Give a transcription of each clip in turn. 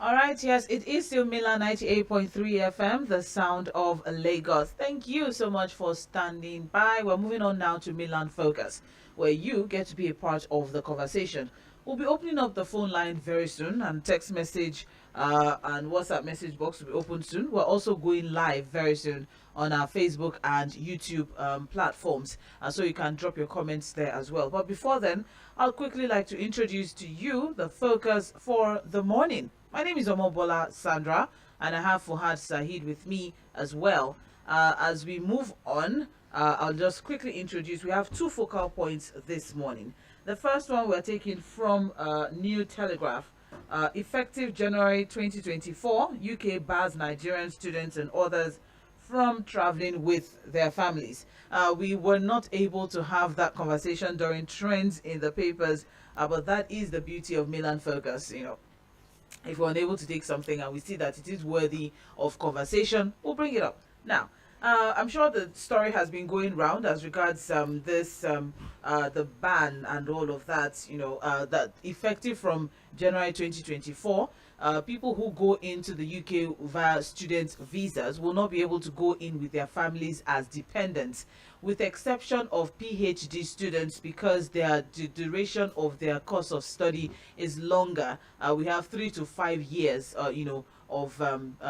All right, yes, it is still Milan 98.3 FM, the sound of Lagos. Thank you so much for standing by. We're moving on now to Mainland Focus, where you get to be a part of the conversation. We'll be opening up the phone line very soon, and text message and WhatsApp message box will be open soon. We're also going live very soon on our Facebook and YouTube platforms, so you can drop your comments there as well. But before then, I'll quickly like to introduce to you the focus for the morning. My name is Mobola Sandra, and I have Fuhad Saheed with me as well. As we move on, I'll just quickly introduce. We have two focal points this morning. The first one we're taking from New Telegraph. Effective January 2024, UK bars Nigerian students and others from traveling with their families. We were not able to have that conversation during trends in the papers, but that is the beauty of Mainland Focus. If we're unable to take something and we see that it is worthy of conversation, we'll bring it up. Now, I'm sure the story has been going round as regards the ban and all of that, that effective from January 2024, people who go into the UK via student visas will not be able to go in with their families as dependents, with exception of PhD students, because the duration of their course of study is longer. We have 3 to 5 years, of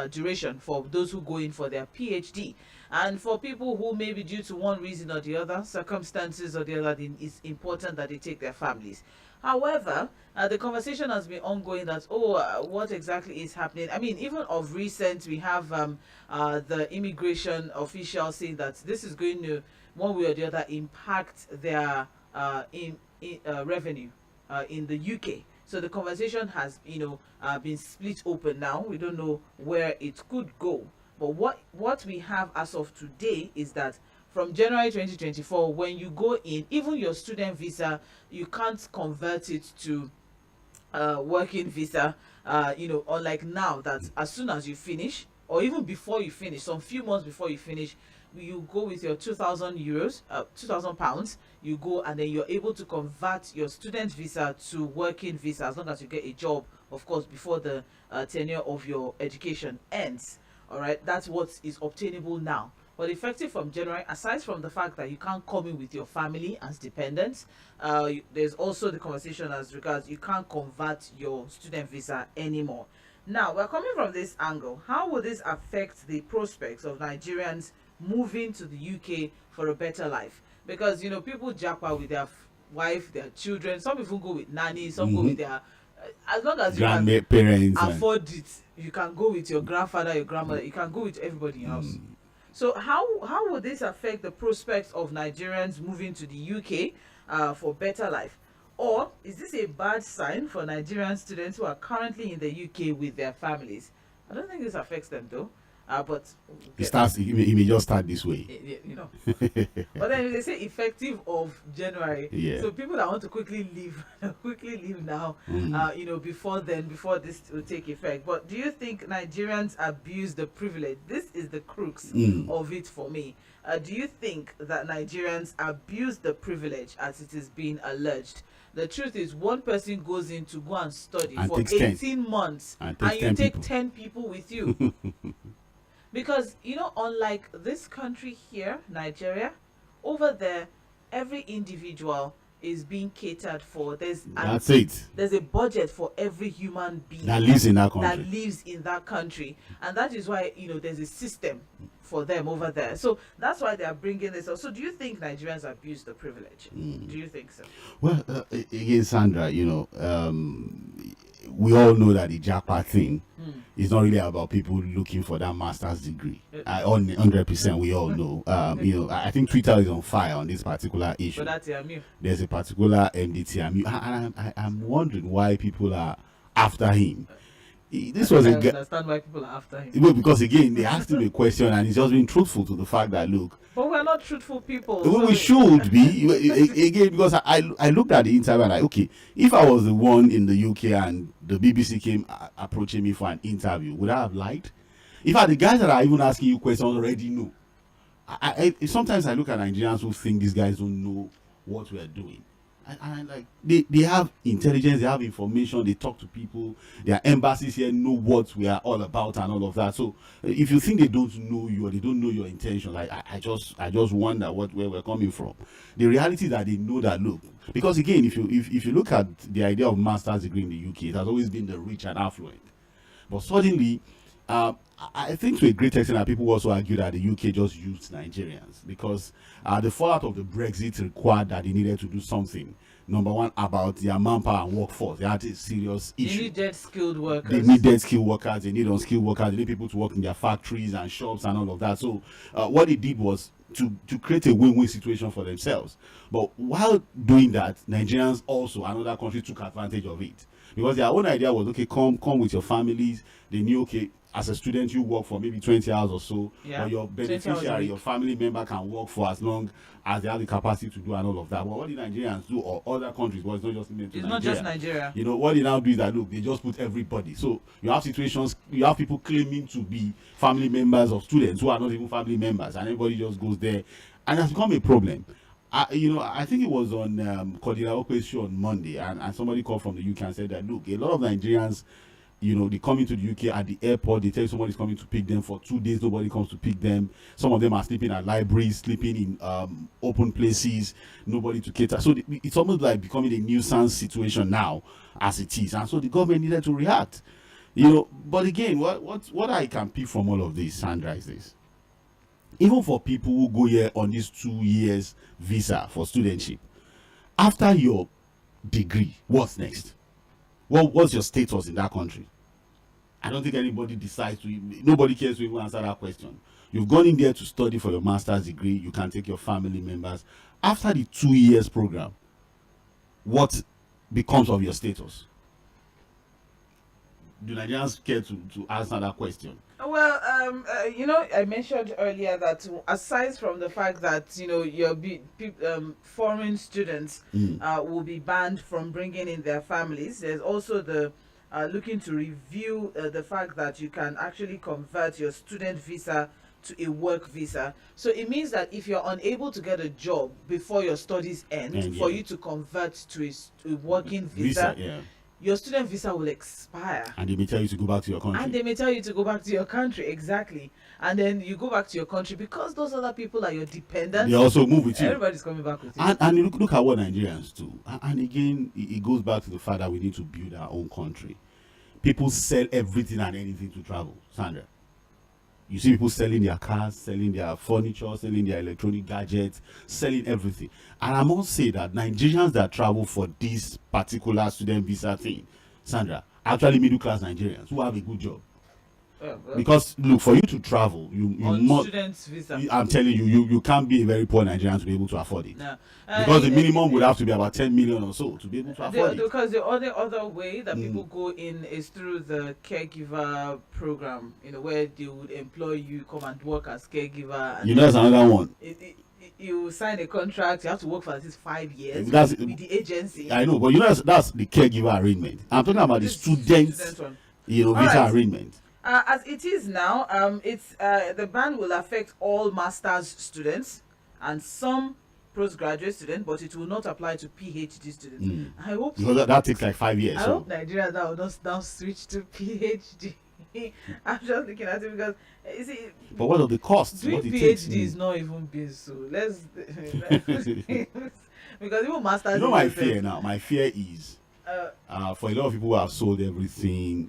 duration for those who go in for their PhD. And for people who maybe due to one reason or the other, circumstances or the other, it's important that they take their families. However, the conversation has been ongoing that, what exactly is happening? I mean, even of recent, we have the immigration officials saying that this is going to, one way or the other, impact their revenue in the UK. So the conversation has, been split open now. We don't know where it could go. But what we have as of today is that from January 2024, when you go in, even your student visa, you can't convert it to working visa, unlike now that as soon as you finish, or even before you finish, some few months before you finish, you go with your 2,000 euros, 2,000 pounds, you go and then you're able to convert your student visa to working visa as long as you get a job, of course, before the tenure of your education ends. All right, that's what is obtainable now. But effective from January, aside from the fact that you can't come in with your family as dependents, there's also the conversation as regards you can't convert your student visa anymore. Now, we're coming from this angle. How will this affect the prospects of Nigerians moving to the UK for a better life? Because, people japa with their wife, their children. Some people go with nannies, some go with their... as long as you can afford it, you can go with your grandfather, your grandmother, you can go with everybody else. So how will this affect the prospects of Nigerians moving to the UK for better life? Or is this a bad sign for Nigerian students who are currently in the UK with their families? I don't think this affects them though. But it may just start this way. But then they say effective of January. Yeah. So people that want to quickly leave now, before this will take effect. But do you think Nigerians abuse the privilege? This is the crux of it for me. Do you think that Nigerians abuse the privilege as it is being alleged? The truth is, one person goes in to go and study and for 18 months and you take 10 people with you. Because, unlike this country here, Nigeria, over there, every individual is being catered for. There's a budget for every human being that lives in that country. And that is why, there's a system for them over there. So that's why they are bringing this up. So do you think Nigerians abuse the privilege? Do you think so? Well, again, Sandra, we all know that the JAPA thing is not really about people looking for that master's degree. 100% we all know. I think Twitter is on fire on this particular issue. There's a particular MDTMU, and I'm wondering why people are after him. This was I understand why people are after him. Because again, they asked him a question and he's just been truthful to the fact that, look, but we're not truthful people. We should be. Again, because I looked at the interview and okay, if I was the one in the UK and the BBC came approaching me for an interview, would I have lied? In fact, the guys that are even asking you questions already know. Sometimes I look at Nigerians who think these guys don't know what we're doing. And like they have intelligence, they have information, they talk to people, their embassies here know what we are all about and all of that. So if you think they don't know you or they don't know your intention, like I just wonder where we're coming from. The reality is that they know that, look, because again, if you look at the idea of master's degree in the UK, it has always been the rich and affluent. But suddenly, I think to a great extent that people also argue that the UK just used Nigerians because the fallout of the Brexit required that they needed to do something. Number one, about their manpower and workforce. They had a serious issue. They needed skilled workers. They needed skilled workers. They need unskilled workers. They need people to work in their factories and shops and all of that. So what they did was to create a win-win situation for themselves. But while doing that, Nigerians also, another country, took advantage of it. Because their own idea was, okay, come with your families. They knew, okay, as a student, you work for maybe 20 hours or so, or your beneficiary, your family member can work for as long as they have the capacity to do and all of that. But what the Nigerians do, or other countries, but it's not just limited to Nigeria. It's not just Nigeria. You know, what they now do is that, look, they just put everybody. So you have situations, you have people claiming to be family members of students who are not even family members, and everybody just goes there. And it has become a problem. I think it was on Cordilla Okwe's show on Monday, and somebody called from the UK and said that, look, a lot of Nigerians, they come into the UK at the airport, they tell you somebody's coming to pick them for 2 days, nobody comes to pick them. Some of them are sleeping at libraries, sleeping in open places, nobody to cater. So it's almost like becoming a nuisance situation now as it is. And so the government needed to react. But again, what I can pick from all of this, Sandra, is this. Even for people who go here on this 2 years visa for studentship, after your degree, what's next? What's your status in that country? I don't think anybody decides nobody cares to even answer that question. You've gone in there to study for your master's degree, you can take your family members. After the 2 years program, what becomes of your status? Do Nigerians care to answer that question? Well, I mentioned earlier that aside from the fact that foreign students will be banned from bringing in their families, there's also the looking to review the fact that you can actually convert your student visa to a work visa. So it means that if you're unable to get a job before your studies end, for you to convert to a working visa, your student visa will expire. And they may tell you to go back to your country. Exactly. And then you go back to your country because those other people are your dependents. They also move with you. Everybody's coming back with you. And you look at what Nigerians do. And again, it goes back to the fact that we need to build our own country. People sell everything and anything to travel. Sandra, you see people selling their cars, selling their furniture, selling their electronic gadgets, selling everything. And I must say that Nigerians that travel for this particular student visa thing, Sandra, actually middle-class Nigerians who have a good job. Because look, for you to travel, you must. Student's visa. I'm telling you, you can't be a very poor Nigerian to be able to afford it. No. Because the minimum would have to be about 10 million or so to be able to afford it. Because the other way that people go in is through the caregiver program. Where they would employ you, come and work as caregiver. And that's another one. You sign a contract, you have to work for at least 5 years with the agency. I know, but that's the caregiver arrangement. I'm talking about the students, visa arrangement. As it is now, it's the ban will affect all master's students and some postgraduate students, but it will not apply to PhD students. I hope because that takes like 5 years. I hope Nigeria now now switch to PhD. I'm just looking at it because but what are the costs? Doing PhD is not even being so. Let's because even masters. My fear now. My fear is. For a lot of people who have sold everything,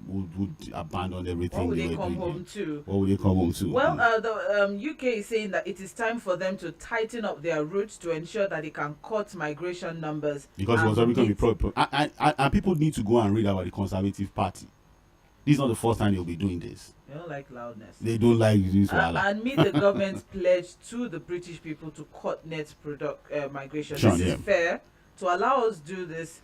would abandon everything. What would they come home to? What would they come home to? Well, the UK is saying that it is time for them to tighten up their routes to ensure that they can cut migration numbers. Because it was already going to be and people need to go and read about the Conservative Party. This is not the first time they'll be doing this. They don't like loudness. They don't like this. And meet the government's pledge to the British people to cut net migration. This is fair to allow us to do this.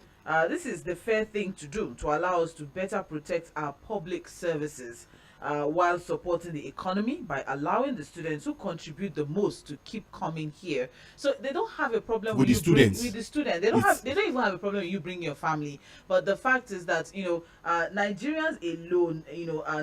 This is the fair thing to do to allow us to better protect our public services while supporting the economy by allowing the students who contribute the most to keep coming here. So they don't have a problem with the students. They don't even have a problem with you bringing your family. But the fact is that Nigerians alone,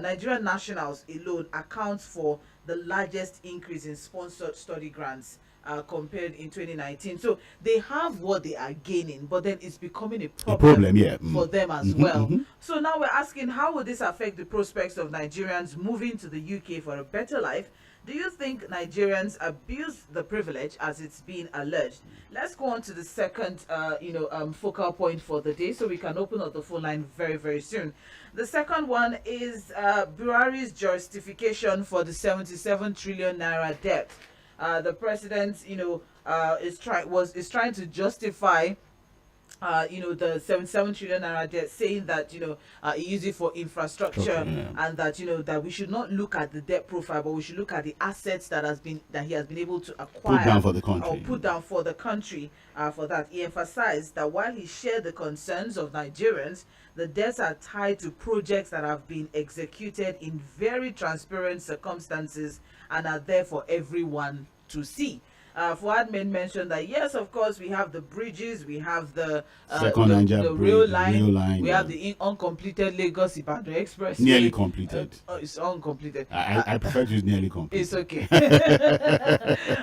Nigerian nationals alone accounts for the largest increase in sponsored study grants compared in 2019. So they have what they are gaining, but then it's becoming a problem, for them as well. So now we're asking, how will this affect the prospects of Nigerians moving to the UK for a better life? Do you think Nigerians abuse the privilege as it's been alleged? Let's go on to the second, focal point for the day, so we can open up the phone line very, very soon. The second one is BUHARI'S justification for the 77 trillion naira debt. The president, is trying to justify the 77 trillion naira debt, saying that he used it for infrastructure, and that that we should not look at the debt profile, but we should look at the assets that he has been able to acquire, put down for the country, or put down for the country. For that, he emphasized that while he shared the concerns of Nigerians, the debts are tied to projects that have been executed in very transparent circumstances and are there for everyone to see. Fuhad mentioned that yes, of course, we have the bridges, we have the rail line, we have the uncompleted Lagos Ibadan Express. Nearly completed. It's uncompleted. I prefer to use nearly completed. It's okay.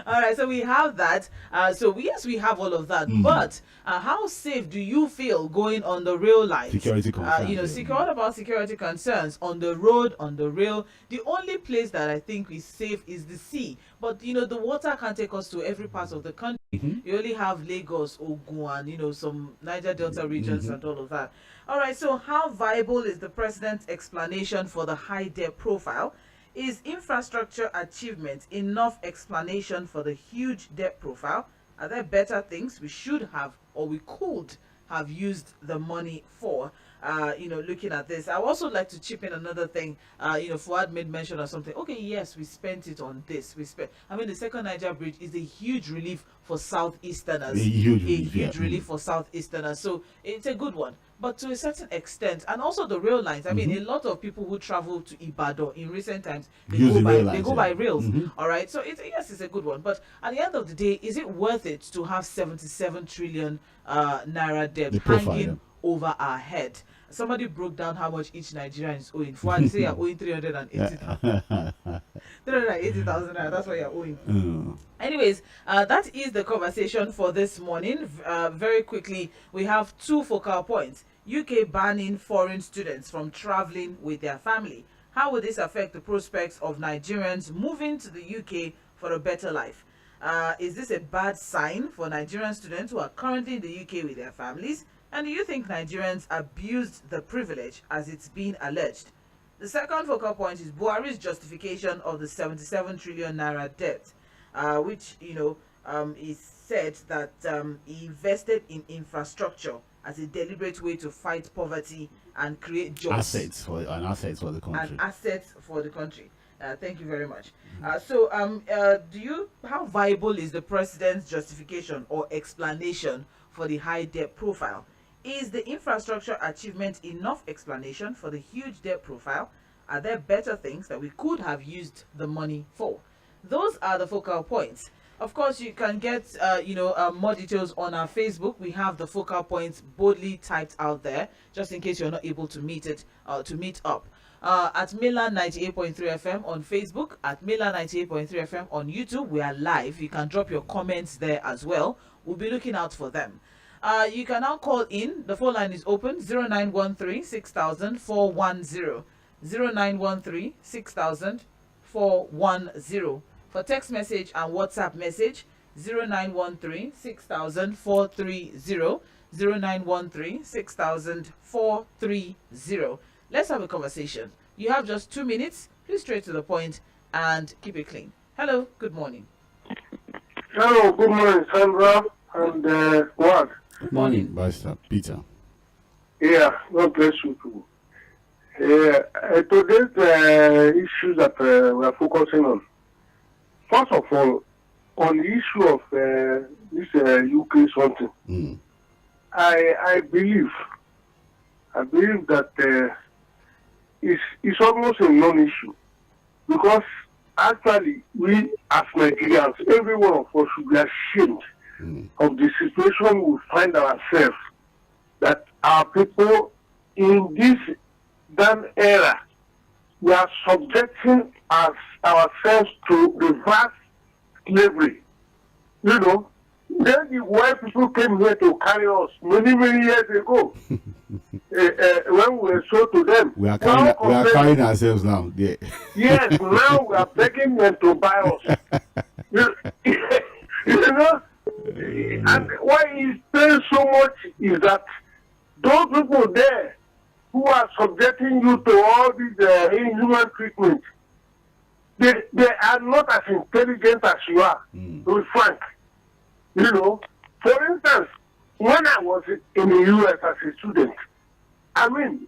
All right, so we have that. So yes, we have all of that. But how safe do you feel going on the rail line? Security concerns. What about security concerns on the road, on the rail? The only place that I think is safe is the sea. But the water can't take us to every part of the country. You only have Lagos, Ogun, and some Niger Delta regions and all of that. All right, so how viable is the president's explanation for the high debt profile? Is infrastructure achievement enough explanation for the huge debt profile? Are there better things we should have, or we could have used the money for? Looking at this, I would also like to chip in another thing. Fuad made mention of something. Okay, yes, we spent it on this. The second Niger bridge is a huge relief for Southeasterners. A huge relief for Southeasterners. So it's a good one. But to a certain extent, and also the rail lines. A lot of people who travel to Ibadan in recent times, they go by rails. All right, so it's a good one. But at the end of the day, is it worth it to have 77 trillion naira debt hanging over our head? Somebody broke down how much each Nigerian is owing. For say you're owing 380,000. 380,000 naira. That's what you're owing. Anyways, that is the conversation for this morning. Very quickly, we have two focal points. UK banning foreign students from traveling with their family. How will this affect the prospects of Nigerians moving to the UK for a better life? Is this a bad sign for Nigerian students who are currently in the UK with their families? And do you think Nigerians abused the privilege as it's been alleged? The second focal point is BUHARI'S justification of the 77 trillion naira debt, which, is said that he invested in infrastructure as a deliberate way to fight poverty and create jobs. Assets for the country. Thank you very much. How viable is the president's justification or explanation for the high debt profile? Is the infrastructure achievement enough explanation for the huge debt profile? Are there better things that we could have used the money for? Those are the focal points. Of course, you can get more details on our Facebook. We have the focal points boldly typed out there, just in case you're not able to meet up. At Mainland 98.3 FM on Facebook, at Mainland 98.3 FM on YouTube. We are live. You can drop your comments there as well. We'll be looking out for them. You can now call in. The phone line is open, 0913 6000 410. 0913 6000 410. For text message and WhatsApp message, 0913 6000 430. 0913 6000 430. Let's have a conversation. You have just 2 minutes. Please straight to the point and keep it clean. Hello, good morning. Hello, good morning, Sandra and Fuhad. Good morning, Pastor Peter. Yeah, God bless you too. Today's issues that we are focusing on. First of all, on the issue of this UK something, I believe that it's almost a non-issue, because actually we as Nigerians, every one of us should be ashamed of the situation we find ourselves, that our people in this damn era, we are subjecting ourselves to reverse slavery. You know, then the white people came here to carry us many, many years ago. When we were sold to them. We are carrying ourselves now. Yeah. Yes, now we are begging them to buy us. You know, and why it pains so much is that those people there who are subjecting you to all these inhuman treatment, they are not as intelligent as you are, to be frank. You know, for instance, when I was in the US as a student, I mean,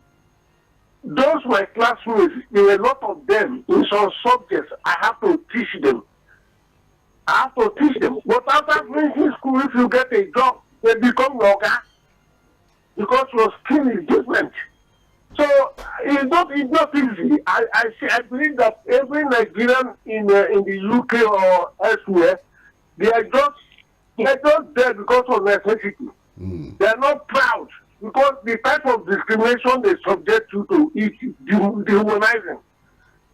those my classmates, there were a lot of them in some subjects. I have to teach them. But after finishing school, if you get a job, they become yoga because your skill is different. So it's not easy. I believe that every Nigerian in the UK or elsewhere, they are just there because of necessity. They are not proud because the type of discrimination they subject you to is dehumanizing.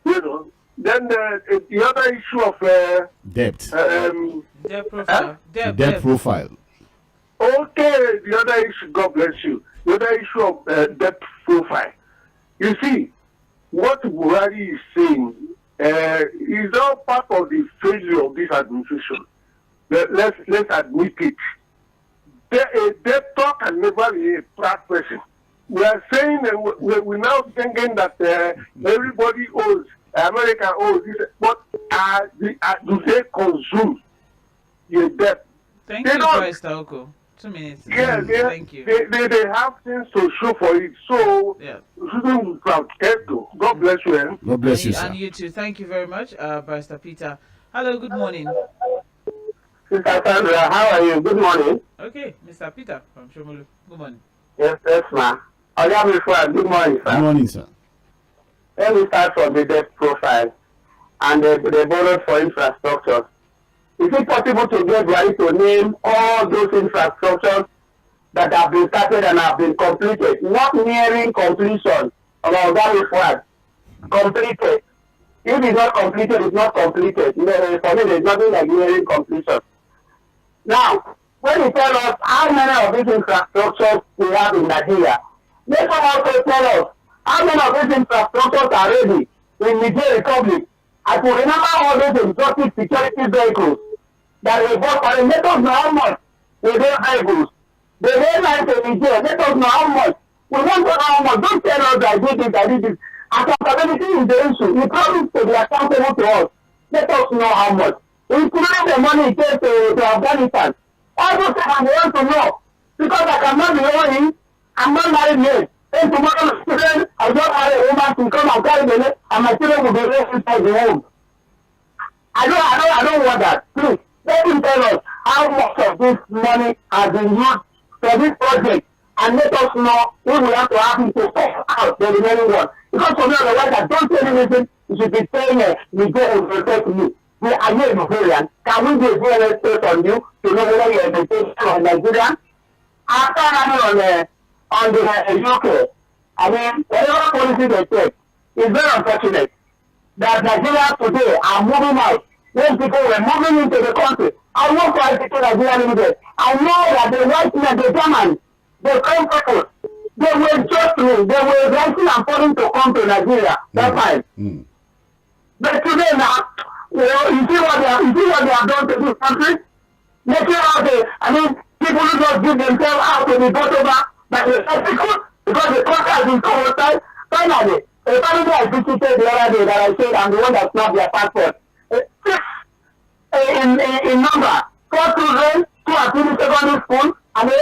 You know. Then the other issue of debt. Debt profile. Debt profile. Okay, the other issue, God bless you. The other issue of debt profile. You see, what Buhari is saying is all part of the failure of this administration. Let's admit it. A debtor can never be a proud person. We are saying that we're now thinking that everybody owes, America owes, but do they consume the debt? Thank you, Bryce Taoko. 2 minutes. Yeah, thank you. They have things to show for it, so we shouldn't be proud. God bless you. Eh? God bless you, sir. And you too. Thank you very much, Barrister Peter. Hello, good morning. Sister Sandra, how are you? Good morning. Okay, Mr. Peter from Shomolu. Good morning. Yes, ma'am. Fuhad, good morning, sir. Good morning, sir. Let me start from the debt profile and the borrowed for infrastructure. Is it possible to get ready to name all those infrastructures that have been started and have been completed? Not nearing completion. About that Fuhad. Completed. If it's not completed, it's not completed. For me, there's nothing like nearing completion. Now, when you tell us how many of these infrastructures we have in Nigeria, let us also tell us how many of these infrastructures are ready in Niger Republic. I can remember all those exotic security vehicles that were bought for them. Let us know how much with those vehicles. The airlines in Niger, let us know how much. We want to know how much. Don't tell us I did this. Accountability is the issue. You promise to be accountable to us. Let us know how much. Including the money it takes to Afghanistan. All those things I want to know. Because I cannot be owing. I'm not married yet. And tomorrow, children, I don't have a woman to come and carry the leg, and my children will be raised inside the home. I don't want that. Please, let him tell us how much of this money has been used for this project, and let us know if we have to have him to pay out the remaining one. Because for me, otherwise, I don't say anything. You should be saying, Nigeria will protect me. Are you a Nigerian? Can we do a DNA test on you to know whether you're a Nigerian or Nigerian? After running on the UK, I mean, whatever policy they take, it's very unfortunate that Nigerians today are moving out. When people were moving into the country, I work for ICT Nigeria Limited. I know that the white men, the Germans, the people, they were just me. They were rising and falling to come to Nigeria that time. But today now, you see what they have done to this country? Making out people who just give themselves out to be bought over by the people because the country has been so hostile. Finally, a family I visited the other day that I said I'm the one that snapped their passport. In number, 4 children, 2 are finished secondary school, and the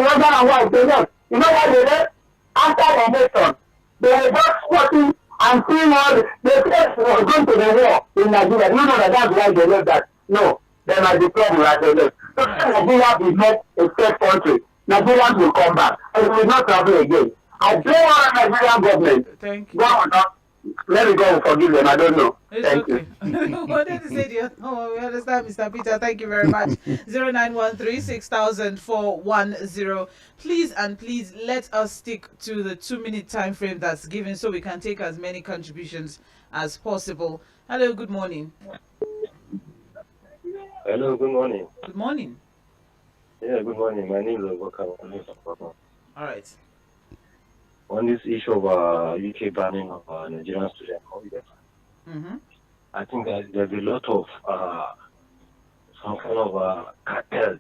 husband and wife, they left. You know what they did? After the election, they were just watching and seeing all the states were going to the war in Nigeria. You know that's why they left that. No, there might be trouble at the left. So Nigeria is not a safe country. Nigerians will come back and we will not travel again. I don't want a Nigerian government. Thank you. God, let me go and forgive them. I don't know. It's Thank okay. What did you say, dear? Oh, we understand, Mr. Peter. Thank you very much. 0913-6000-410. Please let us stick to the 2-minute time frame that's given so we can take as many contributions as possible. Hello, good morning. Hello, good morning. Good morning. Yeah, good morning. My name is Abubakar. All right. On this issue of UK banning of Nigerian student holidays, I think that there's a lot of some kind of cartel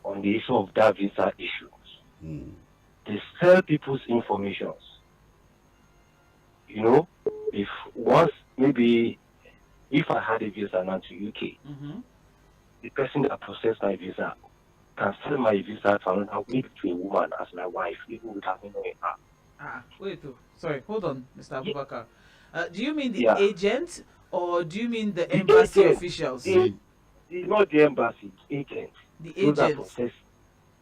on the issue of that visa issues. They sell people's informations. You know, if once maybe if I had a visa now to UK, the person that processed my visa can sell my visa to another, maybe to a woman as my wife, even without me knowing her. Wait, sorry, hold on, Mr. Abubakar. Do you mean the agent or do you mean the embassy officials? Not the embassy, agent. The agents.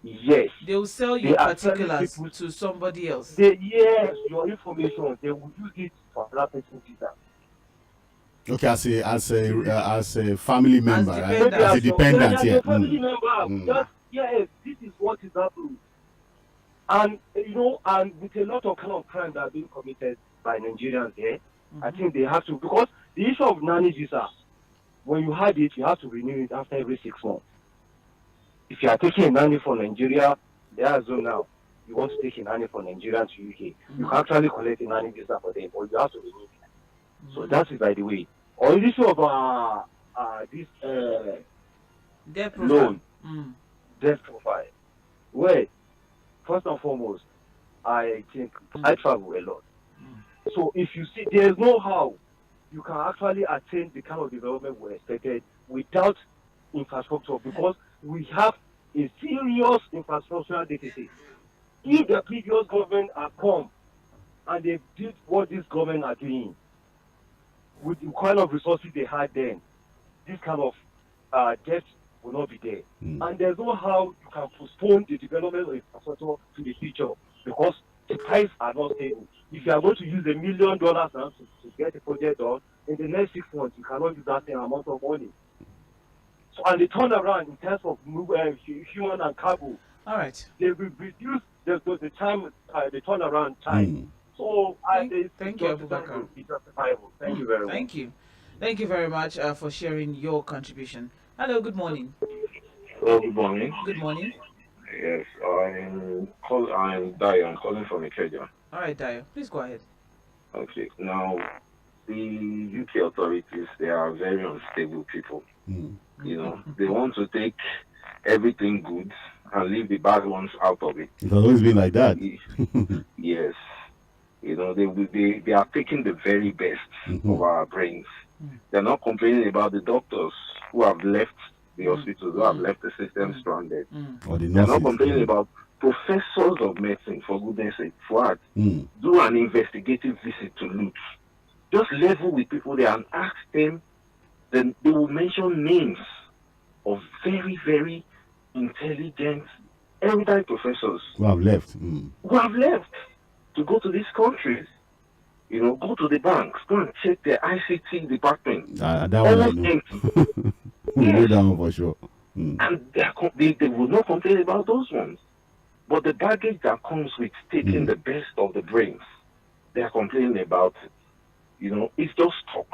Yes. They will sell your particulars to somebody else. Yes, your information. They will use it for another person's visa. Okay, as a family member, right? As a dependent, yeah. Family member. Yes, this is what is happening. And you know, and with a lot of kind of crime that are being committed by Nigerians here, I think they have to, because the issue of nanny visa, when you had it, you have to renew it after every 6 months. If you are taking a nanny for Nigeria, there are zone now. You want to take a nanny for Nigeria to UK, you can actually collect a nanny visa for them, or you have to renew it. So that is by the way. On the issue of this debt profile. loan, debt profile. Well, first and foremost, I think I travel a lot. So if you see, there is no how you can actually attain the kind of development we expected without infrastructure, because we have a serious infrastructural deficit. If the previous government had come and they did what this government are doing, with the kind of resources they had then, this kind of debt will not be there. And there's no how you can postpone the development of infrastructure to the future, because the prices are not stable. If you are going to use $1 million now to get a project done, in the next 6 months, you cannot use that same amount of money. So, and the turnaround in terms of human and cargo, all right, they will reduce the time, the turnaround time. So, thank you, Abubakar. Thank you very much. Thank you very much for sharing your contribution. Hello, good morning. Hello, good morning. Good morning. Yes, I'm Dayo. I'm calling from Ikeja. All right, Dayo, please go ahead. Okay, now the UK authorities, they are very unstable people. You know, they want to take everything good and leave the bad ones out of it. It's always been like that. Yes. You know, they are taking the very best of our brains. They're not complaining about the doctors who have left the hospitals, who have left the system stranded. They're not complaining about professors of medicine, for goodness sake. Fuhad, do an investigative visit to Luke. Just level with people there and ask them. Then they will mention names of very, very intelligent, erudite professors who have left. Who have left to go to these countries. You know, go to the banks, go and check their ICT department. That one I know. We know that one for sure. And they will not complain about those ones. But the baggage that comes with taking the best of the brains, they are complaining about it. You know, it's just talk.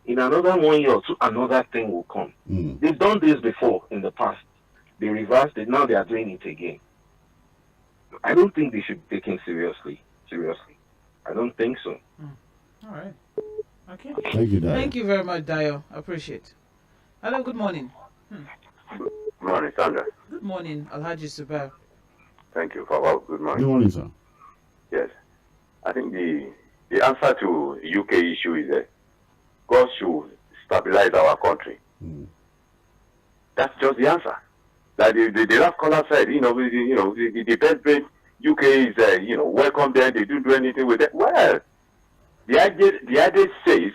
In another 1 year or two, another thing will come. They've done this before in the past. They reversed it, now they are doing it again. I don't think they should be taken seriously. I don't think so. All right. Okay. Thank you, Dayo. Thank you very much, Dayo. Appreciate. Hello, good morning. Good morning, Sandra. Good morning, Alhaji Subair. Thank you, Fuhad. Good morning. Good morning, sir. Yes. I think the answer to UK issue is that God should stabilize our country. That's just the answer. Like the last caller said, the best place UK is, welcome there. They don't do anything with it. Well, the idea says,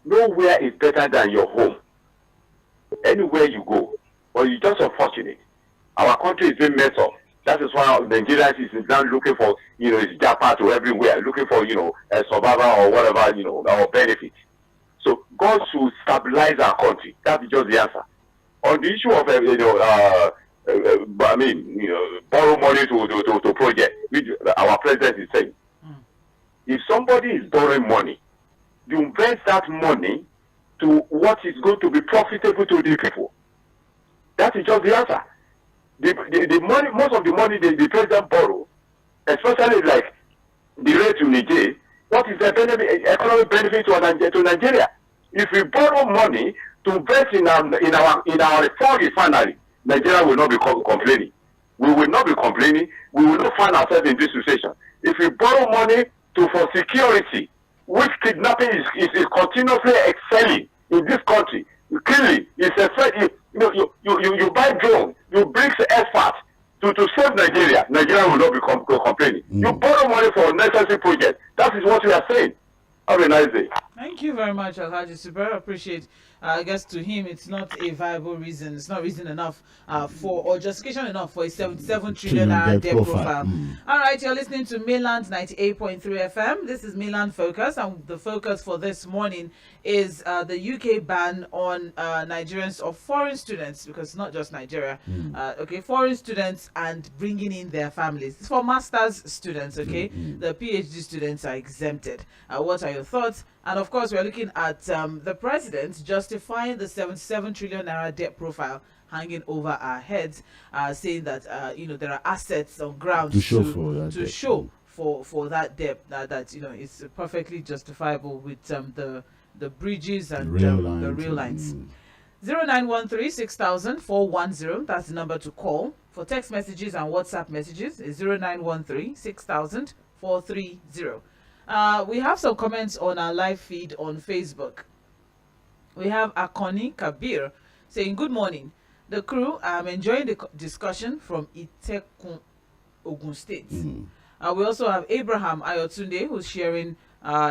nowhere is better than your home. Anywhere you go, but you're just unfortunate. Our country is being messed up. That is why Nigeria is now looking for, it's Japan to everywhere, looking for, a survivor or whatever, our benefit. So God should stabilize our country. That's just the answer. On the issue of, borrow money to project, which our president is saying, if somebody is borrowing money, you invest that money to what is going to be profitable to the people. That is just the answer. The money, most of the money the president borrow, especially like the rate to Niger, what is the economic benefit to Nigeria? If we borrow money to invest in our foreign refinery, Nigeria will not be complaining. We will not be complaining. We will not find ourselves in this situation. If we borrow money for security, which kidnapping is continuously excelling in this country, clearly it's a threat. You buy drones, you bring experts to save Nigeria. Nigeria will not be complaining. You borrow money for necessary projects. That is what we are saying. Have a nice day. Thank you very much, Alhaji Super. I appreciate. I guess to him, it's not a viable reason. It's not reason enough or justification enough for a 77 trillion debt profile. All right, you're listening to Mainland 98.3 FM. This is Mainland Focus, and the focus for this morning is the UK ban on Nigerians or foreign students, because it's not just Nigeria. Foreign students and bringing in their families. It's for master's students. The PhD students are exempted. What are your thoughts? And of course, we're looking at the president justifying the 77 trillion naira debt profile hanging over our heads, saying that there are assets on ground to show for that debt that is perfectly justifiable with the bridges and the rail lines. 0913 6000 410. That's the number to call for text messages and WhatsApp messages. Is 0913 6000 430. We have some comments on our live feed on Facebook. We have Akoni Kabir saying, good morning. The crew, I'm enjoying the discussion from Itekun, Ogun State. We also have Abraham Ayotunde, who's sharing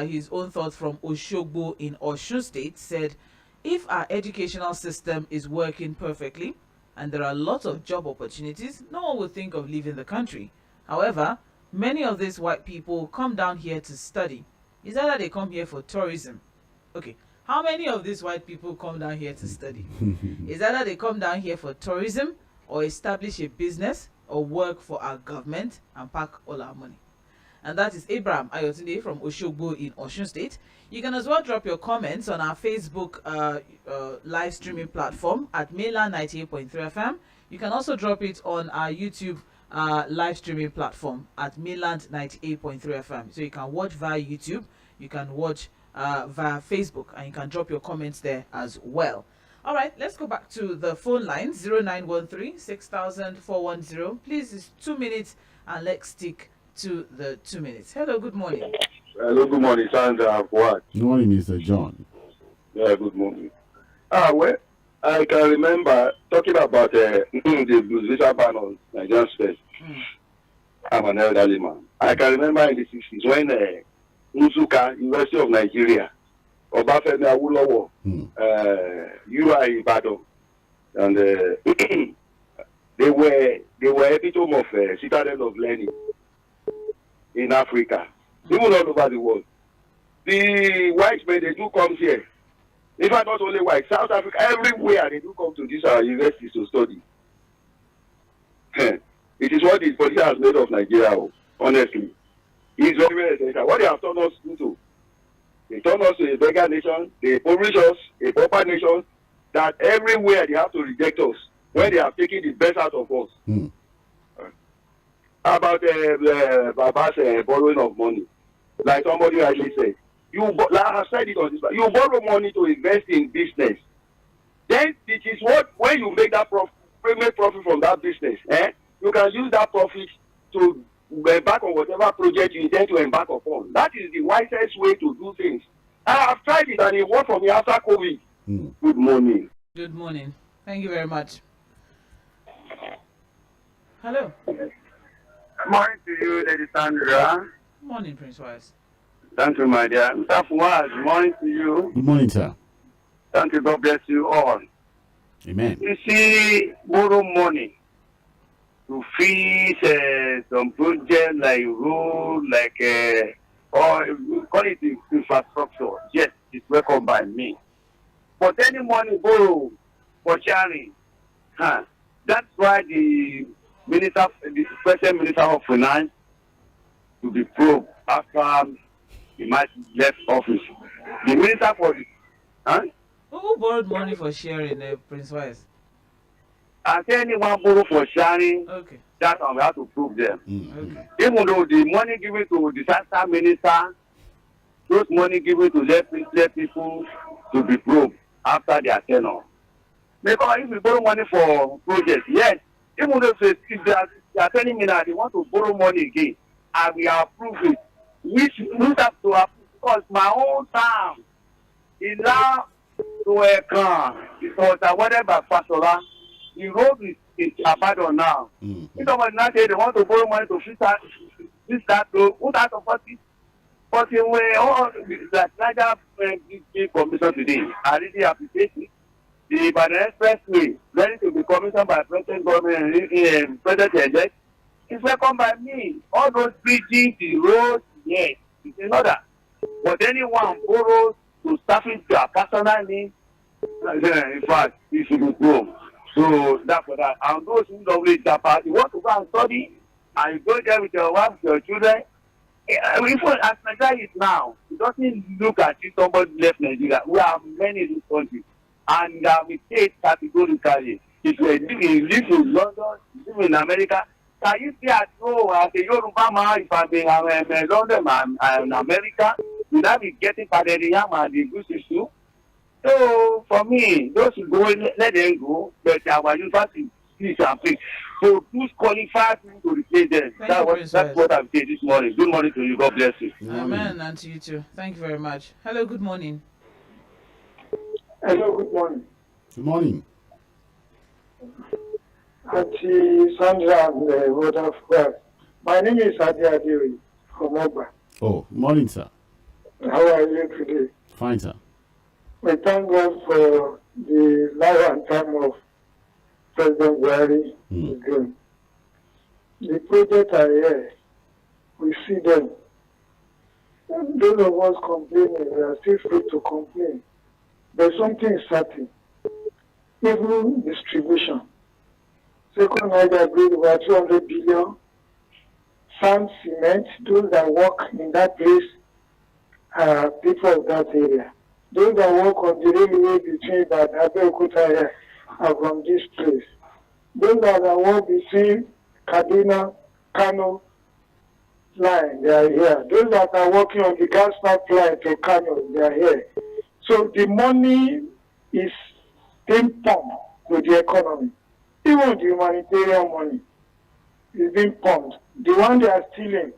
his own thoughts from Oshogbo in Osun State, said, if our educational system is working perfectly and there are lots of job opportunities, no one will think of leaving the country. However, many of these white people come down here to study. Is that they come here for tourism? Okay, how many of these white people come down here to study? Is that they come down here for tourism or establish a business or work for our government and pack all our money? And that is Abraham Ayotunde from Oshogbo in Osun State. You can as well drop your comments on our Facebook live streaming platform at Mainland 98.3 FM. You can also drop it on our YouTube live streaming platform at Mainland 98.3 FM. So you can watch via YouTube, you can watch via Facebook, and you can drop your comments there as well. All right, let's go back to the phone line 0913 6000 410. Please, it's 2 minutes, and let's stick to the 2 minutes. Hello, good morning. Hello, good morning, Sandra. Fuhad. Good morning, Mr. John. Yeah, good morning. Well, I can remember talking about the visa ban on Nigerian students. I'm an elderly man. I can remember in the 60s when Nsuka, University of Nigeria, Obafemi Awolowo, UI Ibadan, and they were epitome of citadel of learning in Africa, even all over the world. The white men, they do come here. In fact, not only white, South Africa, everywhere they do come to these universities to study. It is what this policy has made of Nigeria, honestly. It's very, very essential. What they have turned us into, they turned us to a beggar nation, they impoverish us, a pauper nation, that everywhere they have to reject us when they have taken the best out of us. About Baba's borrowing of money, like somebody actually said, like I said it on this, you borrow money to invest in business. Then it is what, when you make that profit from that business, you can use that profit to embark on whatever project you intend to embark upon. That is the wisest way to do things. I have tried it and it worked for me after COVID. Good morning. Good morning. Thank you very much. Hello. Good morning to you, Lady Sandra. Good morning, Prince Wise. Thank you, my dear. Mr. Fuhad, good morning to you. Good morning, sir. Thank you. God bless you all. Amen. You see, borrow money to fix some project like road, like or we call it infrastructure. Yes, it's welcome by me. But any money borrow for sharing, that's why the present Minister of Finance to be probed after he might left office. The Minister for Who borrowed money for sharing, Prince Wise? And anyone borrow for sharing, Okay. that one we have to prove them. Okay. Even though the money given to disaster minister, those money given to let people to be broke after their tenure. Because if you borrow money for projects, yes, even though if they are telling me that they want to borrow money again, I will approve it. Which have to approve because my own time is now to a car. Because I wanted by Fasola, the road is abandoned now. If someone now say they want to borrow money to fix that road, who that support it? But in way, all that Niger big commission today, I really appreciate it. The Ibadan Expressway, ready to be commissioned by President Government and President-elect, is welcomed by me. All those bridges, the roads, yes, it's in order. But anyone borrows to staffing their personal needs, in fact, it should be broke. So that's for that. And those who don't reach that part, you want to go and study, and you go there with your wife, your children. Even as Nigeria is now, it doesn't look at if somebody left Nigeria. We have many in this country. And we say categorically, if you live in London, you live in America, can you say at home as a Yoruba man, if I'm in London and America, will I be getting Paderiam and the good issue? So for me, those who go, let them go, but our university is and please. So who's qualified to replace them? That's what I've said this morning. Good morning to you. God bless you. Amen, and to you too. Thank you very much. Hello, good morning. Hello, good morning. Good morning. Auntie Sandra and Brother Fuhad. My name is Adi Adiri from Mobola. Oh, morning, sir. How are you today? Fine, sir. We thank God for the life and time of President Buhari. Again. The projects are here. We see them. And those of us complaining, we are still free to complain. But something is certain. Even distribution. Second Niger agreed about 200 billion. Sand, cement, those that work in that place are people of that area. Those that work on the railway between Abeokuta area are from this place. Those that work between Kaduna, Kano line, they are here. Those that are working on the gas pipeline to Kano, they are here. So the money is being pumped to the economy. Even the humanitarian money is being pumped. The one they are stealing,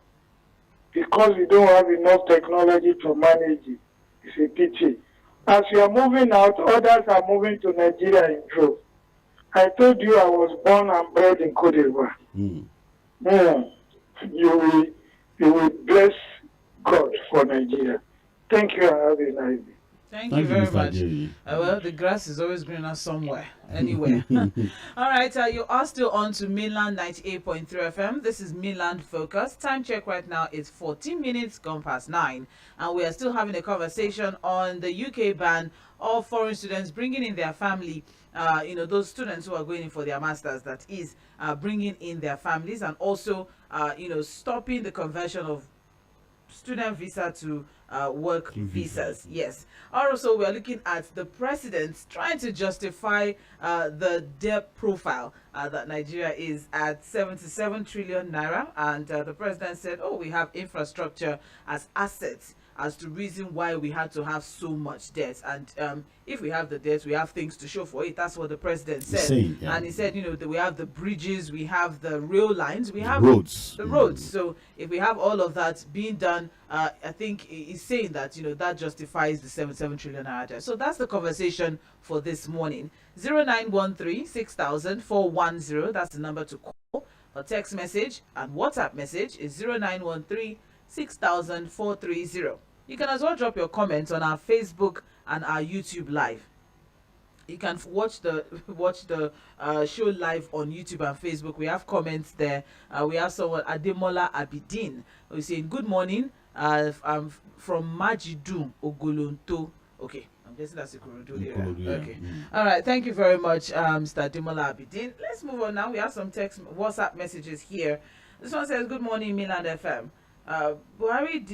because we don't have enough technology to manage it, it's a pity. As we are moving out, others are moving to Nigeria in droves. I told you I was born and bred in Cote d'Ivoire. You will bless God for Nigeria. Thank you and have a nice day. Thank you very much. Well, the grass is always greener somewhere, anywhere. All right, you are still on to Mainland 98.3 FM. This is Mainland Focus. Time check right now is 14 minutes gone past 9. And we are still having a conversation on the UK ban of foreign students bringing in their family. Those students who are going in for their masters, that is, bringing in their families, and also, stopping the conversion of student visa to work visas. Yes. Also, we are looking at the president trying to justify the debt profile that Nigeria is at 77 trillion naira, and the president said, "Oh, we have infrastructure as assets as to reason why we had to have so much debt, and if we have the debt, we have things to show for it." That's what the president said. And he said, that we have the bridges, we have the rail lines, we have roads. The roads. So if we have all of that being done, I think he's saying that that justifies the 77 trillion naira debt. So that's the conversation for this morning. 0913 6000 410. That's the number to call. A text message and WhatsApp message is 0913 6000 430. You can as well drop your comments on our Facebook and our YouTube live. You can watch the show live on YouTube and Facebook. We have comments there. We have someone, Ajibola Abidin, who's saying, "Good morning. I'm from Majidu, Ogolonto." Okay, I'm guessing that's Ikorodu area. Okay. All right. Thank you very much, Mr. Ajibola Abidin. Let's move on now. We have some WhatsApp messages here. This one says, "Good morning, Mainland FM. Buhari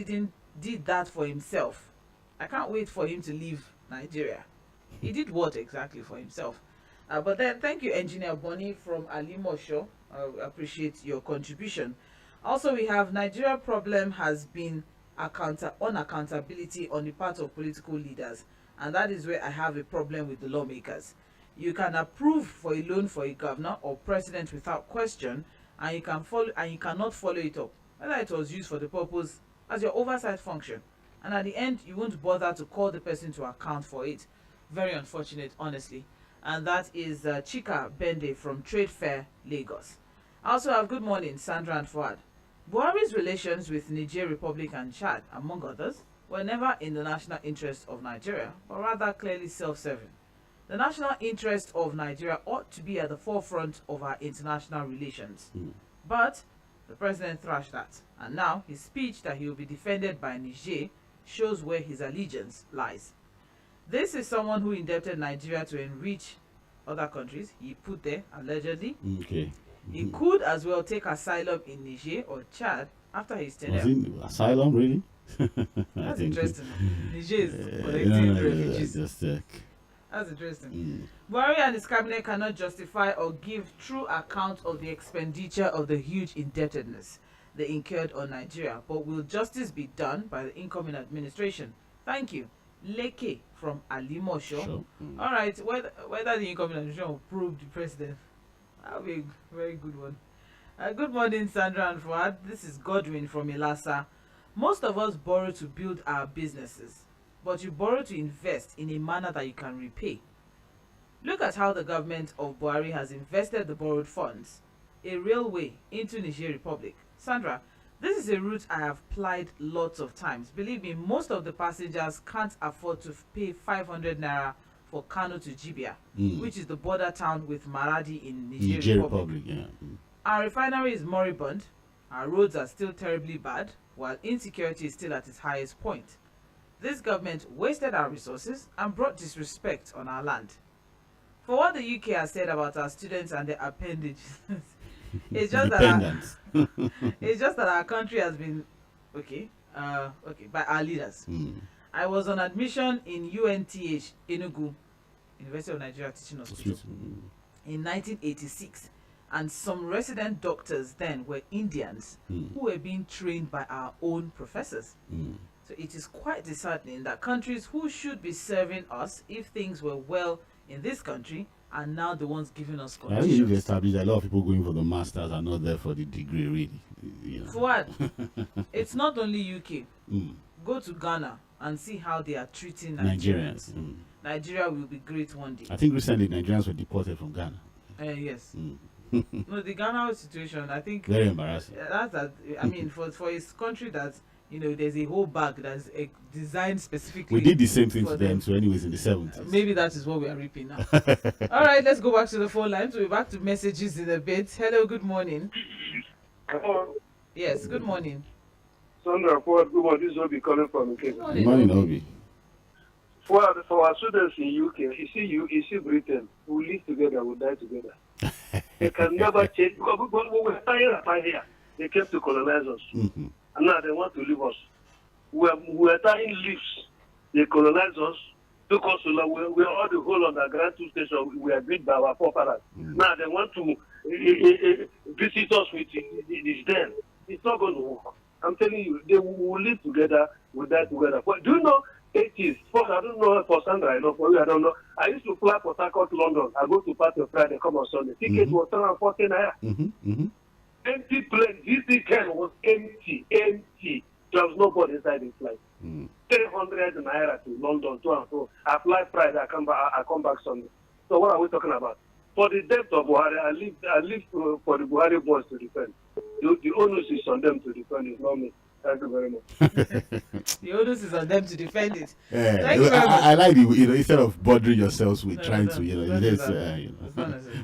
did that for himself. I can't wait for him to leave Nigeria." He did what exactly for himself? But then, thank you, Engineer Bonnie from Alimosho. I appreciate your contribution. Also, we have Nigeria problem has been unaccountability on the part of political leaders, and that is where I have a problem with the lawmakers. You can approve for a loan for a governor or president without question, and you cannot follow it up, whether it was used for the purpose as your oversight function, and at the end you won't bother to call the person to account for it. Very unfortunate, honestly. And that is Chika Bende from Trade Fair, Lagos. I also have good morning, Sandra and Fuad. Buhari's relations with Niger Republic and Chad, among others, were never in the national interest of Nigeria, but rather clearly self-serving. The national interest of Nigeria ought to be at the forefront of our international relations. But the president thrashed that, and now his speech that he will be defended by Niger shows where his allegiance lies. This is someone who indebted Nigeria to enrich other countries. He put there, allegedly. Okay. He could as well take asylum in Niger or Chad after his tenure. Was it asylum, really? That's interesting. Niger is collecting refugees. That's interesting. Buhari and his cabinet cannot justify or give true account of the expenditure of the huge indebtedness they incurred on Nigeria. But will justice be done by the incoming administration? Thank you. Leke from Alimosho. Sure. All right, whether the incoming administration will prove the president, that will be a very good one. Good morning, Sandra and Fuad. This is Godwin from Ilasa. Most of us borrow to build our businesses, but you borrow to invest in a manner that you can repay. Look at how the government of Buhari has invested the borrowed funds, a railway into Niger Republic. Sandra, this is a route I have plied lots of times. Believe me, most of the passengers can't afford to pay 500 naira for Kano to Jibia, which is the border town with Maradi in Niger Republic. Our refinery is moribund, our roads are still terribly bad, while insecurity is still at its highest point. This government wasted our resources and brought disrespect on our land. For what the UK has said about our students and their appendages, it's just that our country has been by our leaders. I was on admission in UNTH Enugu, University of Nigeria Teaching Hospital, in 1986, and some resident doctors then were Indians who were being trained by our own professors. So it is quite disheartening that countries who should be serving us if things were well in this country are now the ones giving us conditions. I think you've established that a lot of people going for the masters are not there for the degree, really. For what? It's not only UK. Go to Ghana and see how they are treating Nigerians. Nigeria will be great one day. I think recently Nigerians were deported from Ghana. Yes. No, the Ghana situation, I think very embarrassing. I mean, for a country that, you know, there's a whole bag that's designed specifically. We did the same thing to them, so anyways, in the 70s. Maybe that is what we are reaping now. All right, let's go back to the phone lines. We'll be back to messages in a bit. Hello, good morning. Hello. Yes, good morning. Sandra, good morning. This is Obi calling from UK. Good morning, Obi. For our students in UK, you see Britain, we live together, we die together. They can never change, because we were tying here. They came to colonize us. And now they want to leave us. We are tying leaves. They colonize us, took us to law. We are all the whole underground 2 station. We are built by our forefathers. Now they want to visit us with this den. It's not going to work. I'm telling you, they will live together, we die together. But do you know, 80s, I don't know for Sandra, I know for you, I don't know. I used to fly Port Harcourt, London. I go to party on Friday, come on Sunday. Ticket was 340 naira. Empty plane. This weekend was empty. There was nobody inside the flight. 300 naira to London, to and fro. I fly Friday, I come back Sunday. So what are we talking about? For the death of Buhari, I live for the Buhari boys to defend. The onus is on them to defend it, not me. Thank you very much. The onus is on them to defend it. Thank you very much. I like it, instead of bothering yourselves with trying to,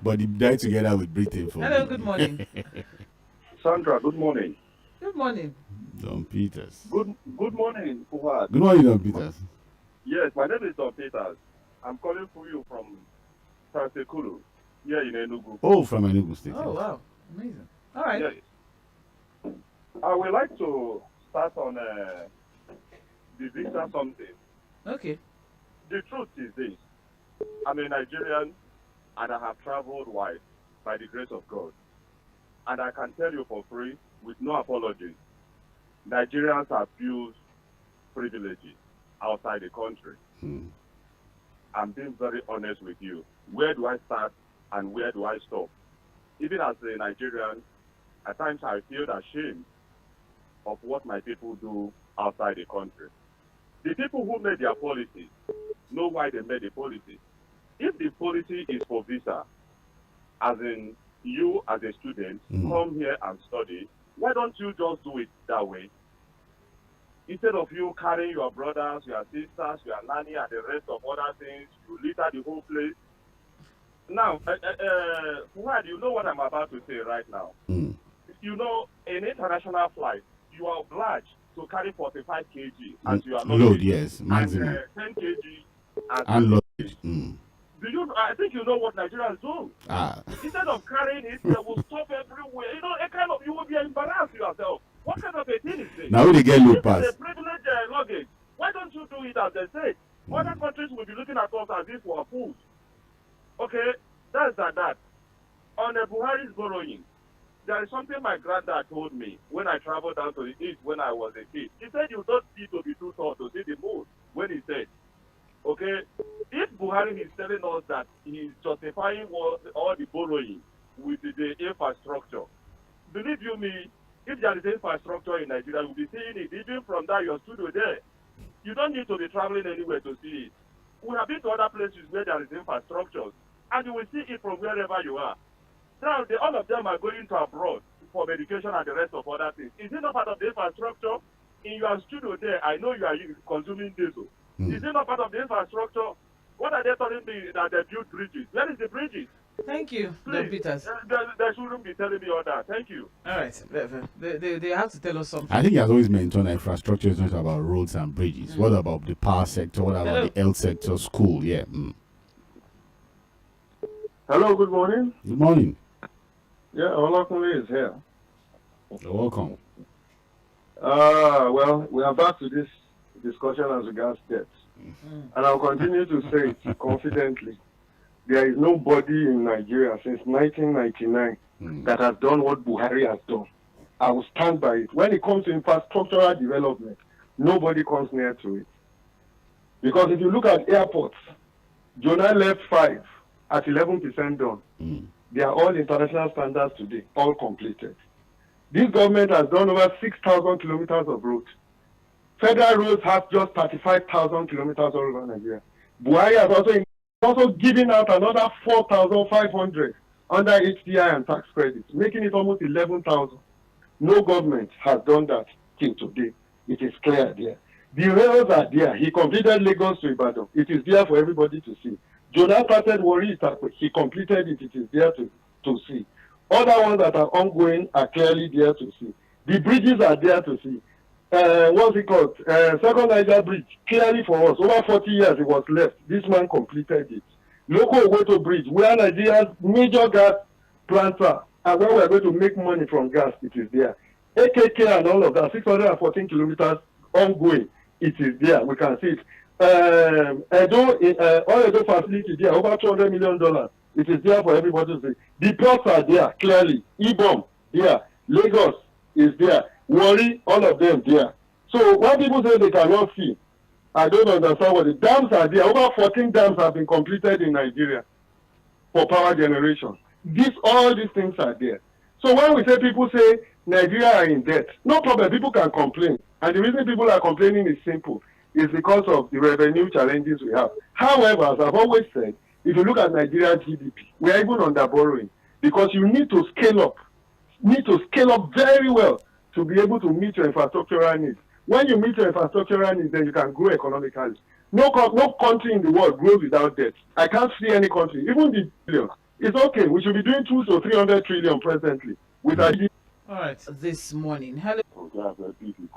but they die together with Britain. Hello, good morning. Sandra, good morning. Good morning. Don Peters. Good morning, Fuhad. Good morning, Don Peters. Yes, my name is Don Peters. I'm calling for you from Tasekulu, here in Enugu. Oh, from Enugu State. Oh, wow. Amazing. All right. Yes. I would like to start on the visa something. Okay. The truth is this. I'm a Nigerian and I have traveled wide by the grace of God. And I can tell you for free, with no apologies, Nigerians abuse privileges outside the country. I'm being very honest with you. Where do I start and where do I stop? Even as a Nigerian, at times I feel ashamed of what my people do outside the country. The people who made their policy know why they made the policy. If the policy is for visa, as in you as a student come here and study, why don't you just do it that way? Instead of you carrying your brothers, your sisters, your nanny, and the rest of other things, you litter the whole place. Now, Fuhad, you know what I'm about to say right now. You know, in international flight, you are obliged to carry 45 kg as you are load, yes, maximum. And 10 kg as unloaded. Do you? I think you know what Nigerians do. Instead of carrying it, they will stop everywhere. You know, a kind of, you will be embarrassed yourself. What kind of a thing is this? Now they get low pass. This is a privileged luggage. Why don't you do it as they say? Other countries will be looking at us as if we are fools. Okay, that's that. On the BUHARI'S borrowing, there is something my granddad told me when I traveled down to the east when I was a kid. He said you don't need to be too tall to see the moon. When he said, okay, if Buhari is telling us that he is justifying all the borrowing with the infrastructure, believe you me, if there is infrastructure in Nigeria, you'll be seeing it even from that your studio there. You don't need to be traveling anywhere to see it. We have been to other places where there is infrastructure, and you will see it from wherever you are. Now, all of them are going to abroad for medication and the rest of other things. Is it not part of the infrastructure? In your studio there, I know you are consuming diesel. Is it not part of the infrastructure? What are they telling me that they build bridges? Where is the bridges? Thank you, Don Peters. They shouldn't be telling me all that. Thank you. All right. They have to tell us something. I think he has always mentioned that infrastructure is not about roads and bridges. What about the power sector? What about the health sector, school? Yeah. Hello, good morning. Good morning. Yeah, Olakunle is here. You're welcome. Well, we are back to this discussion as regards debt. And I'll continue to say it confidently. There is nobody in Nigeria since 1999 that has done what Buhari has done. I will stand by it. When it comes to infrastructural development, nobody comes near to it. Because if you look at airports, Jonah left 5 at 11% done. They are all international standards today, all completed. This government has done over 6,000 kilometers of roads. Federal roads have just 35,000 kilometers all over Nigeria. Buhari has also given out another 4,500 under HDI and tax credits, making it almost 11,000. No government has done that till today. It is clear there. The rails are there. He completed Lagos to Ibadan. It is there for everybody to see. Jonah started Warri, he completed it. It is there to see. Other ones that are ongoing are clearly there to see. The bridges are there to see. What's it called? Second Niger Bridge, clearly for us. Over 40 years it was left. This man completed it. Local Oweto Bridge, where Nigeria's major gas plants are, and where we are going to make money from gas, it is there. AKK and all of that, 614 kilometers ongoing, it is there. We can see it. Edo facility there, over $200 million. It is there for everybody to see. The ports are there, clearly. Ibom, there. Lagos is there. Warri, all of them there. So when people say they cannot see, I don't understand what the dams are there. Over 14 dams have been completed in Nigeria for power generation. All these things are there. So when we say people say Nigeria are in debt, no problem, people can complain. And the reason people are complaining is simple. It's because of the revenue challenges we have. However, as I've always said, if you look at Nigeria's GDP, we are even under borrowing because you need to scale up. Very well to be able to meet your infrastructural needs. When you meet your infrastructural needs, then you can grow economically. No country in the world grows without debt. I can't see any country, even the billion. It's okay. We should be doing 200 to 300 trillion presently with our GDP. All right, this morning. Hello.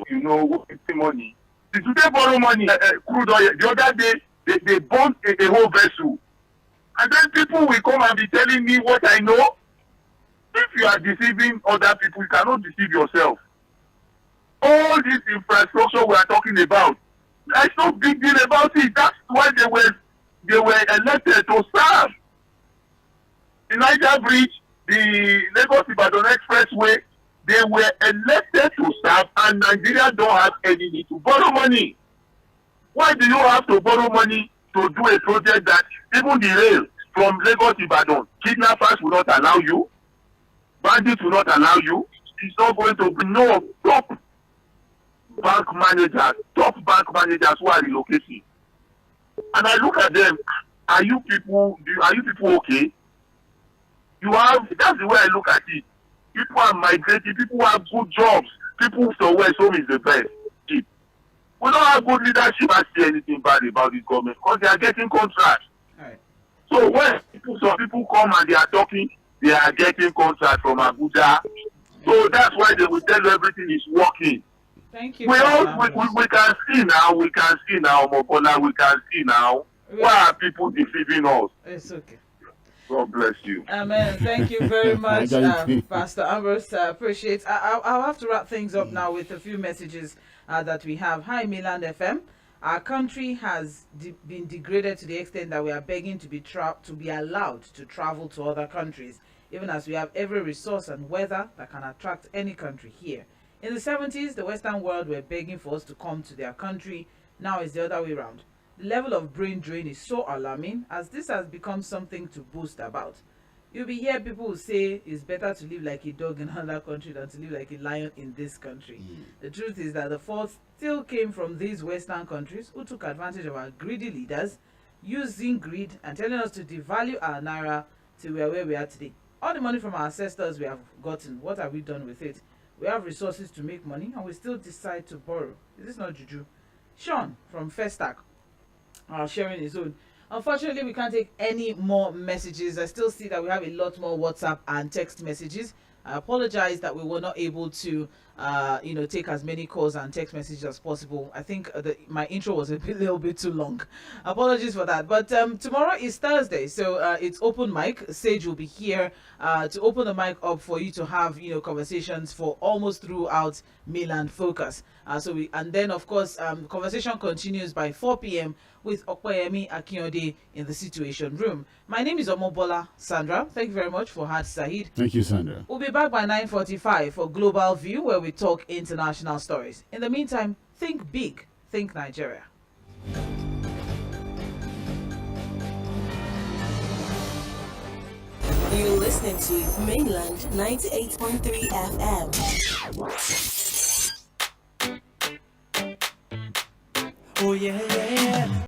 You know, money. Today borrow money, crude oil. The other day, they bought a whole vessel. And then people will come and be telling me what I know. If you are deceiving other people, you cannot deceive yourself. All this infrastructure we are talking about, there's no big deal about it. That's why they were elected to serve. The Niger Bridge, the Lagos-Ibadan Expressway, they were elected to serve, and Nigeria don't have any need to borrow money. Why do you have to borrow money to do a project that even the rail from Lagos-Ibadan, kidnappers will not allow you, bandits will not allow you? It's not going to be no top bank managers who are relocating. And I look at them, are you people okay? That's the way I look at it. People are migrating, people have good jobs, people somewhere home is the best. We don't have good leadership. I see anything bad about this government because they are getting contracts. Right. So when some people come and they are talking, they are getting contracts from Abuja. So that's why they will tell you everything is working. Thank you. We can see now, Mobola, we can see now. Why are people deceiving us? It's okay. God bless you. Amen. Thank you very much, Pastor Ambrose. Appreciate it. I'll have to wrap things up now with a few messages that we have. Hi, Mainland FM. Our country has been degraded to the extent that we are begging to be allowed to travel to other countries, even as we have every resource and weather that can attract any country here. In the 70s, the Western world were begging for us to come to their country. Now it's the other way around. The level of brain drain is so alarming, as this has become something to boast about. You'll be hearing people who say it's better to live like a dog in another country than to live like a lion in this country. The truth is that the fault still came from these Western countries who took advantage of our greedy leaders, using greed and telling us to devalue our naira till we are where we are today. All the money from our ancestors we have gotten, what have we done with it? We have resources to make money and we still decide to borrow. Is this not juju? Sean from Festac sharing his own. Unfortunately, we can't take any more messages. I still see that we have a lot more WhatsApp and text messages. I apologize that we were not able to take as many calls and text messages as possible. I think my intro was a little bit too long. Apologies for that. But tomorrow is Thursday, so it's open mic. Sage will be here to open the mic up for you to have conversations for almost throughout Mainland Focus. And then of course conversation continues by 4 p.m. with Okwayemi Akinyode in the Situation Room. My name is Mobola Sandra. Thank you very much for Fuhad Saheed. Thank you, Sandra. We'll be back by 9:45 for Global View, where we talk international stories. In the meantime, think big, think Nigeria. You're listening to Mainland 98.3 FM. Oh yeah, yeah, yeah.